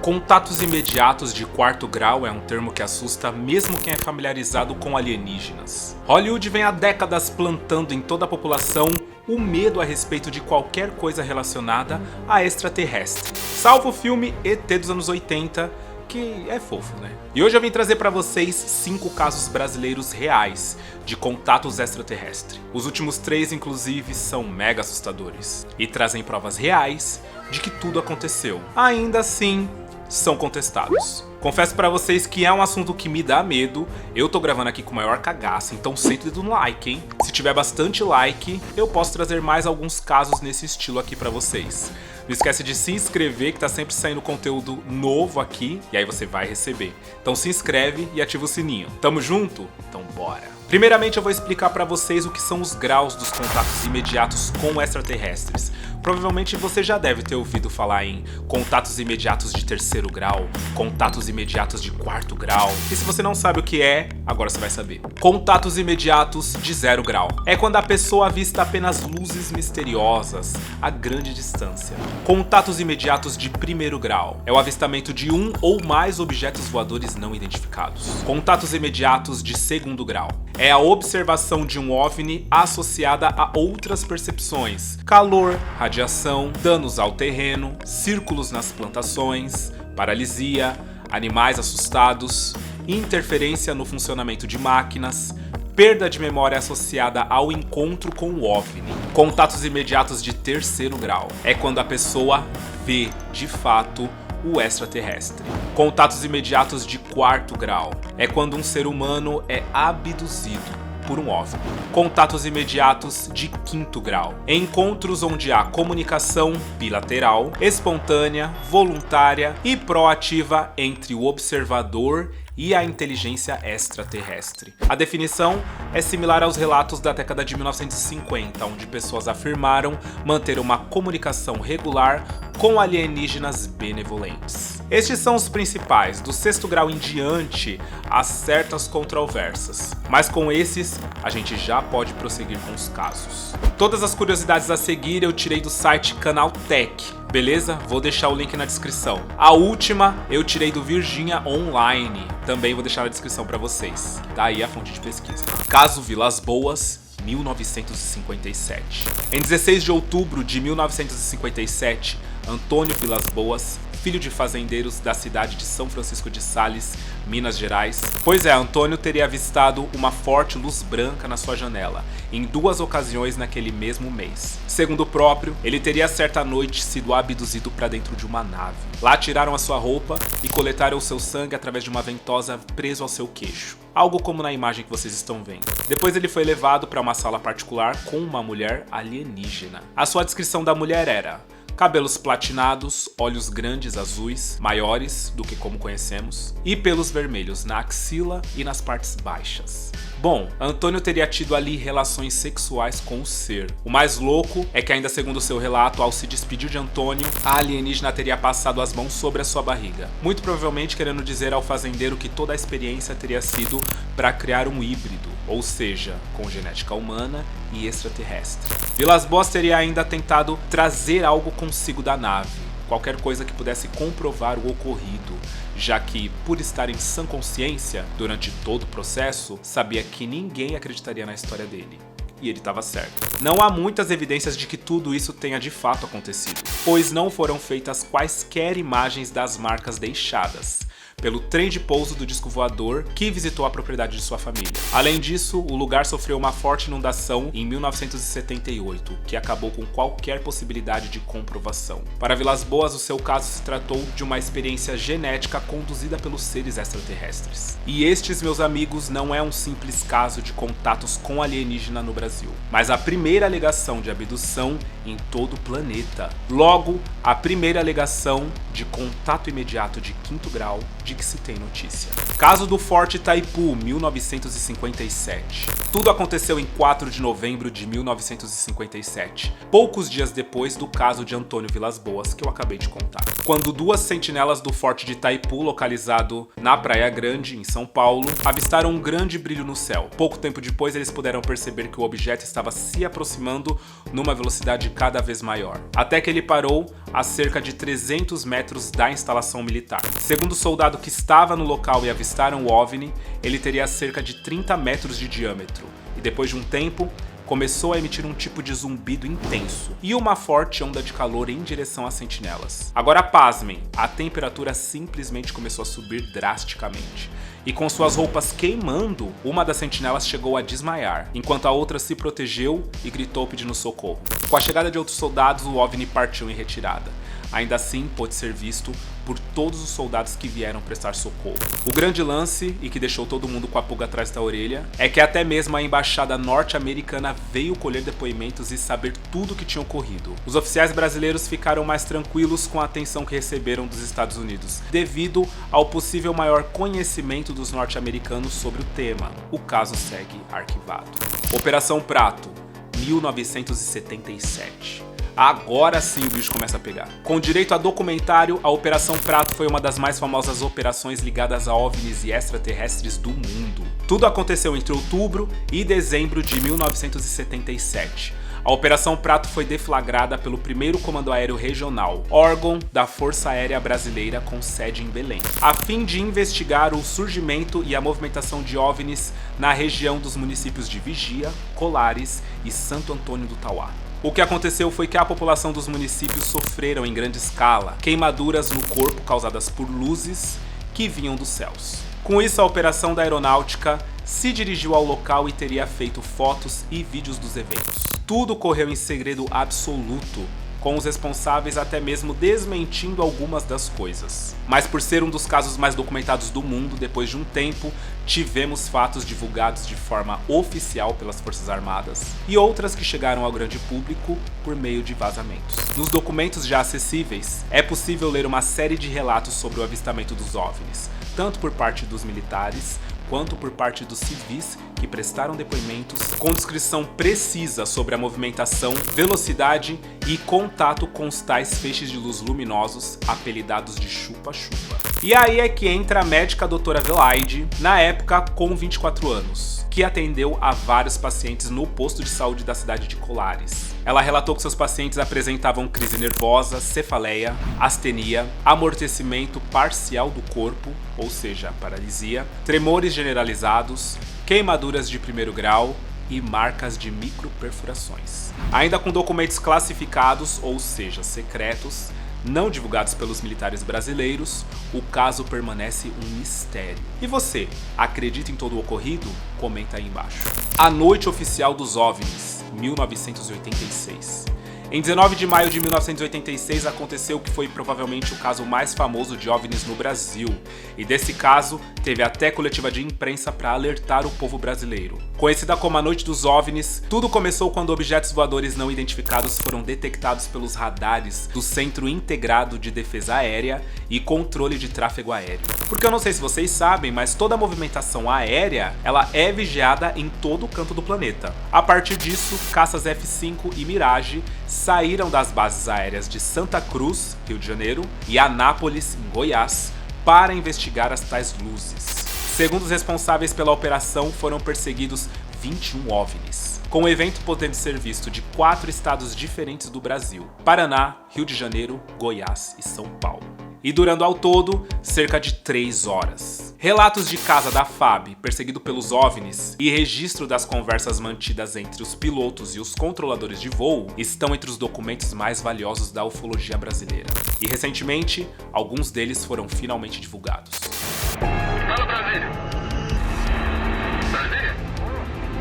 Contatos imediatos de quarto grau é um termo que assusta mesmo quem é familiarizado com alienígenas. Hollywood vem há décadas plantando em toda a população o medo a respeito de qualquer coisa relacionada a extraterrestre. Salvo o filme ET dos anos 80, que é fofo, né? E hoje eu vim trazer pra vocês 5 casos brasileiros reais de contatos extraterrestres. Os últimos 3, inclusive, são mega assustadores e trazem provas reais de que tudo aconteceu. Ainda assim, são contestados. Confesso pra vocês que é um assunto que me dá medo. Eu tô gravando aqui com o maior cagaço, então senta o dedo no like, hein? Se tiver bastante like, eu posso trazer mais alguns casos nesse estilo aqui pra vocês. Não esquece de se inscrever, que tá sempre saindo conteúdo novo aqui, e aí você vai receber. Então se inscreve e ativa o sininho. Tamo junto? Então bora! Primeiramente eu vou explicar pra vocês o que são os graus dos contatos imediatos com extraterrestres. Provavelmente você já deve ter ouvido falar em contatos imediatos de 3º grau, contatos imediatos de 4º grau. E se você não sabe o que é, agora você vai saber. Contatos imediatos de 0 grau. É quando a pessoa avista apenas luzes misteriosas a grande distância. Contatos imediatos de 1º grau. É o avistamento de um ou mais objetos voadores não identificados. Contatos imediatos de 2º grau. É a observação de um OVNI associada a outras percepções. Calor, radiação, danos ao terreno, círculos nas plantações, paralisia, animais assustados, interferência no funcionamento de máquinas, perda de memória associada ao encontro com o OVNI. Contatos imediatos de 3º grau. É quando a pessoa vê, de fato, o extraterrestre. Contatos imediatos de 4º grau. É quando um ser humano é abduzido por um OVNI. Contatos imediatos de 5º grau. Encontros onde há comunicação bilateral, espontânea, voluntária e proativa entre o observador e a inteligência extraterrestre. A definição é similar aos relatos da década de 1950, onde pessoas afirmaram manter uma comunicação regular com alienígenas benevolentes. Estes são os principais. Do 6º grau em diante, há certas controvérsias, mas com esses a gente já pode prosseguir com os casos. Todas as curiosidades a seguir eu tirei do site Canaltech, beleza? Vou deixar o link na descrição. A última eu tirei do Virginia Online, também vou deixar na descrição para vocês. Tá aí a fonte de pesquisa. Caso Vilas Boas, 1957. Em 16 de outubro de 1957, Antônio Vilas Boas, filho de fazendeiros da cidade de São Francisco de Sales, Minas Gerais. Pois é, Antônio teria avistado uma forte luz branca na sua janela, em 2 ocasiões naquele mesmo mês. Segundo o próprio, ele teria certa noite sido abduzido para dentro de uma nave. Lá tiraram a sua roupa e coletaram o seu sangue através de uma ventosa preso ao seu queixo. Algo como na imagem que vocês estão vendo. Depois ele foi levado para uma sala particular com uma mulher alienígena. A sua descrição da mulher era: cabelos platinados, olhos grandes azuis, maiores do que como conhecemos, e pelos vermelhos na axila e nas partes baixas. Bom, Antônio teria tido ali relações sexuais com o ser. O mais louco é que, ainda segundo seu relato, ao se despedir de Antônio, a alienígena teria passado as mãos sobre a sua barriga. Muito provavelmente querendo dizer ao fazendeiro que toda a experiência teria sido para criar um híbrido, ou seja, com genética humana e extraterrestre. Vilas Boas teria ainda tentado trazer algo consigo da nave, qualquer coisa que pudesse comprovar o ocorrido, já que, por estar em sã consciência durante todo o processo, sabia que ninguém acreditaria na história dele. E ele estava certo. Não há muitas evidências de que tudo isso tenha de fato acontecido, pois não foram feitas quaisquer imagens das marcas deixadas pelo trem de pouso do disco voador que visitou a propriedade de sua família. Além disso, o lugar sofreu uma forte inundação em 1978, que acabou com qualquer possibilidade de comprovação. Para Vilas Boas, o seu caso se tratou de uma experiência genética conduzida pelos seres extraterrestres. E estes, meus amigos, não é um simples caso de contatos com alienígena no Brasil, mas a primeira alegação de abdução em todo o planeta. Logo, a primeira alegação de contato imediato de 5º grau de que se tem notícia. Caso do Forte Itaipu, 1957. Tudo aconteceu em 4 de novembro de 1957, poucos dias depois do caso de Antônio Vilas Boas, que eu acabei de contar. Quando duas sentinelas do Forte de Itaipu, localizado na Praia Grande, em São Paulo, avistaram um grande brilho no céu. Pouco tempo depois, eles puderam perceber que o objeto estava se aproximando numa velocidade cada vez maior, até que ele parou a cerca de 300 metros da instalação militar. Segundo o soldado que estava no local e avistaram o OVNI, ele teria cerca de 30 metros de diâmetro, e depois de um tempo, começou a emitir um tipo de zumbido intenso e uma forte onda de calor em direção às sentinelas. Agora pasmem, a temperatura simplesmente começou a subir drasticamente. E com suas roupas queimando, uma das sentinelas chegou a desmaiar, enquanto a outra se protegeu e gritou pedindo socorro. Com a chegada de outros soldados, o OVNI partiu em retirada. Ainda assim, pôde ser visto por todos os soldados que vieram prestar socorro. O grande lance, e que deixou todo mundo com a pulga atrás da orelha, é que até mesmo a embaixada norte-americana veio colher depoimentos e saber tudo o que tinha ocorrido. Os oficiais brasileiros ficaram mais tranquilos com a atenção que receberam dos Estados Unidos, devido ao possível maior conhecimento dos norte-americanos sobre o tema. O caso segue arquivado. Operação Prato, 1977. Agora sim o bicho começa a pegar. Com direito a documentário, a Operação Prato foi uma das mais famosas operações ligadas a OVNIs e extraterrestres do mundo. Tudo aconteceu entre outubro e dezembro de 1977. A Operação Prato foi deflagrada pelo 1º Comando Aéreo Regional, órgão da Força Aérea Brasileira com sede em Belém, a fim de investigar o surgimento e a movimentação de OVNIs na região dos municípios de Vigia, Colares e Santo Antônio do Tauá. O que aconteceu foi que a população dos municípios sofreram em grande escala queimaduras no corpo causadas por luzes que vinham dos céus. Com isso, a operação da aeronáutica se dirigiu ao local e teria feito fotos e vídeos dos eventos. Tudo correu em segredo absoluto, com os responsáveis até mesmo desmentindo algumas das coisas. Mas por ser um dos casos mais documentados do mundo, depois de um tempo, tivemos fatos divulgados de forma oficial pelas Forças Armadas e outras que chegaram ao grande público por meio de vazamentos. Nos documentos já acessíveis, é possível ler uma série de relatos sobre o avistamento dos OVNIs, tanto por parte dos militares, quanto por parte dos civis que prestaram depoimentos com descrição precisa sobre a movimentação, velocidade e contato com os tais feixes de luz luminosos apelidados de chupa-chupa. E aí é que entra a médica doutora Adelaide, na época com 24 anos, que atendeu a vários pacientes no posto de saúde da cidade de Colares. Ela relatou que seus pacientes apresentavam crise nervosa, cefaleia, astenia, amortecimento parcial do corpo, ou seja, paralisia, tremores generalizados, queimaduras de 1º grau e marcas de microperfurações. Ainda com documentos classificados, ou seja, secretos, não divulgados pelos militares brasileiros, o caso permanece um mistério. E você, acredita em todo o ocorrido? Comenta aí embaixo. A Noite Oficial dos OVNIs, 1986. Em 19 de maio de 1986 aconteceu o que foi provavelmente o caso mais famoso de OVNIs no Brasil, e desse caso teve até coletiva de imprensa para alertar o povo brasileiro. Conhecida como a Noite dos OVNIs, tudo começou quando objetos voadores não identificados foram detectados pelos radares do Centro Integrado de Defesa Aérea e Controle de Tráfego Aéreo. Porque eu não sei se vocês sabem, mas toda a movimentação aérea ela é vigiada em todo o canto do planeta. A partir disso, caças F-5 e Mirage saíram das bases aéreas de Santa Cruz, Rio de Janeiro, e Anápolis, em Goiás, para investigar as tais luzes. Segundo os responsáveis pela operação, foram perseguidos 21 OVNIs, com o evento podendo ser visto de 4 estados diferentes do Brasil: Paraná, Rio de Janeiro, Goiás e São Paulo. E durando ao todo, cerca de 3 horas. Relatos de casa da FAB, perseguido pelos OVNIs, e registro das conversas mantidas entre os pilotos e os controladores de voo estão entre os documentos mais valiosos da ufologia brasileira. E recentemente, alguns deles foram finalmente divulgados. Fala, Brasília! Brasília?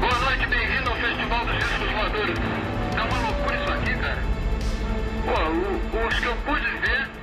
Boa noite, bem-vindo ao Festival dos Discos Voadores. É uma loucura isso aqui, cara. Pô, os que eu pude ver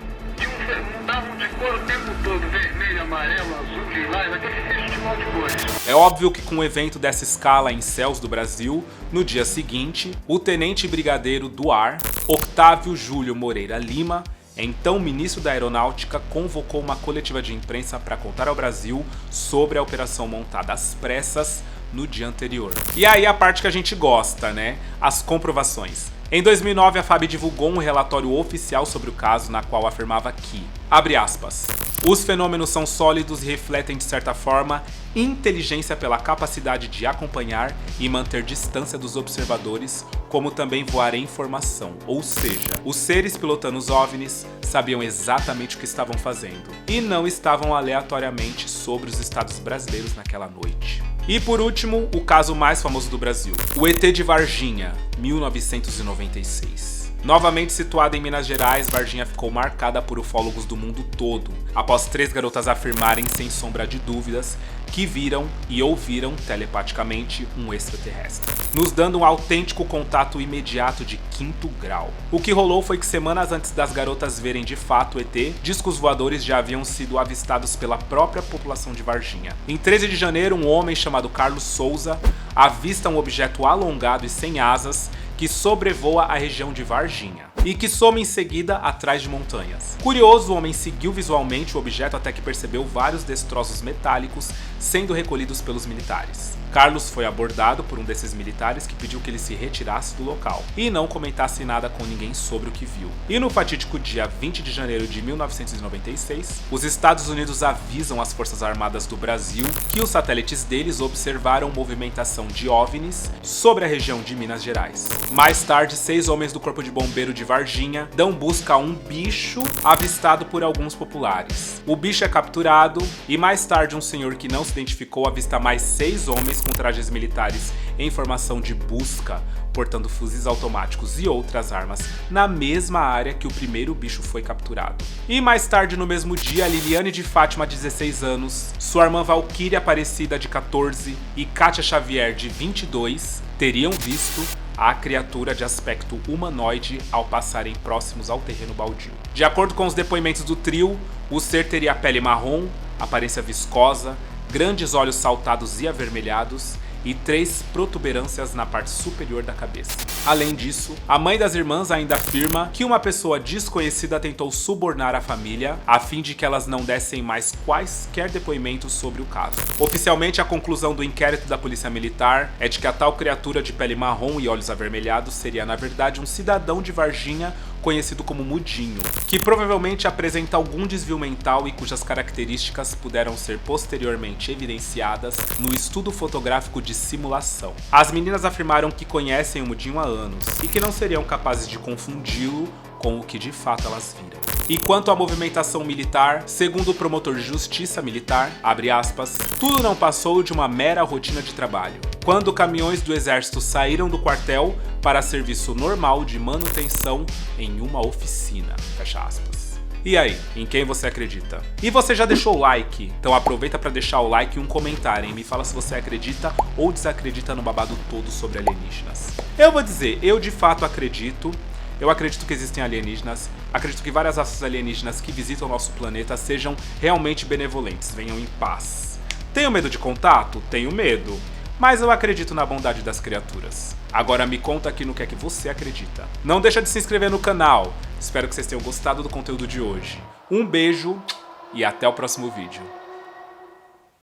mudavam de cor o tempo todo, vermelho, amarelo, azul, lilás, aquele festival de cores. É óbvio que com um evento dessa escala em céus do Brasil, no dia seguinte, o tenente brigadeiro do ar, Octávio Júlio Moreira Lima, Então o ministro da Aeronáutica convocou uma coletiva de imprensa para contar ao Brasil sobre a operação montada às pressas no dia anterior. E aí a parte que a gente gosta, né? As comprovações. Em 2009, a FAB divulgou um relatório oficial sobre o caso, na qual afirmava que, abre aspas, os fenômenos são sólidos e refletem, de certa forma, inteligência pela capacidade de acompanhar e manter distância dos observadores, como também voar em formação. Ou seja, os seres pilotando os OVNIs sabiam exatamente o que estavam fazendo e não estavam aleatoriamente sobre os estados brasileiros naquela noite. E por último, o caso mais famoso do Brasil, o ET de Varginha, 1996. Novamente situada em Minas Gerais, Varginha ficou marcada por ufólogos do mundo todo, após 3 garotas afirmarem sem sombra de dúvidas que viram e ouviram telepaticamente um extraterrestre, nos dando um autêntico contato imediato de 5º grau. O que rolou foi que semanas antes das garotas verem de fato o ET, discos voadores já haviam sido avistados pela própria população de Varginha. Em 13 de janeiro, um homem chamado Carlos Souza avista um objeto alongado e sem asas que sobrevoa a região de Varginha e que some em seguida atrás de montanhas. Curioso, o homem seguiu visualmente o objeto até que percebeu vários destroços metálicos sendo recolhidos pelos militares. Carlos foi abordado por um desses militares que pediu que ele se retirasse do local e não comentasse nada com ninguém sobre o que viu. E no fatídico dia 20 de janeiro de 1996, os Estados Unidos avisam as Forças Armadas do Brasil que os satélites deles observaram movimentação de OVNIs sobre a região de Minas Gerais. Mais tarde, 6 homens do Corpo de Bombeiro de Varginha dão busca a um bicho avistado por alguns populares. O bicho é capturado e mais tarde um senhor que não se identificou avista mais 6 homens com trajes militares em formação de busca, portando fuzis automáticos e outras armas na mesma área que o primeiro bicho foi capturado. E mais tarde no mesmo dia, Liliane de Fátima, de 16 anos, sua irmã Valquíria Aparecida, de 14 e Kátia Xavier, de 22, teriam visto a criatura de aspecto humanoide ao passarem próximos ao terreno baldio. De acordo com os depoimentos do trio, o ser teria pele marrom, aparência viscosa, grandes olhos saltados e avermelhados e 3 protuberâncias na parte superior da cabeça. Além disso, a mãe das irmãs ainda afirma que uma pessoa desconhecida tentou subornar a família a fim de que elas não dessem mais quaisquer depoimentos sobre o caso. Oficialmente, a conclusão do inquérito da Polícia Militar é de que a tal criatura de pele marrom e olhos avermelhados seria na verdade um cidadão de Varginha conhecido como Mudinho, que provavelmente apresenta algum desvio mental e cujas características puderam ser posteriormente evidenciadas no estudo fotográfico de simulação. As meninas afirmaram que conhecem o Mudinho há anos e que não seriam capazes de confundi-lo com o que de fato elas viram. E quanto à movimentação militar, segundo o promotor de justiça militar, abre aspas, tudo não passou de uma mera rotina de trabalho. Quando caminhões do exército saíram do quartel para serviço normal de manutenção em uma oficina, fecha aspas. E aí, em quem você acredita? E você já deixou o like? Então aproveita para deixar o like e um comentário, hein? Me fala se você acredita ou desacredita no babado todo sobre alienígenas. Eu vou dizer, eu de fato acredito. Eu acredito que existem alienígenas, acredito que várias raças alienígenas que visitam o nosso planeta sejam realmente benevolentes, venham em paz. Tenho medo de contato? Tenho medo. Mas eu acredito na bondade das criaturas. Agora me conta aqui no que é que você acredita. Não deixa de se inscrever no canal. Espero que vocês tenham gostado do conteúdo de hoje. Um beijo e até o próximo vídeo.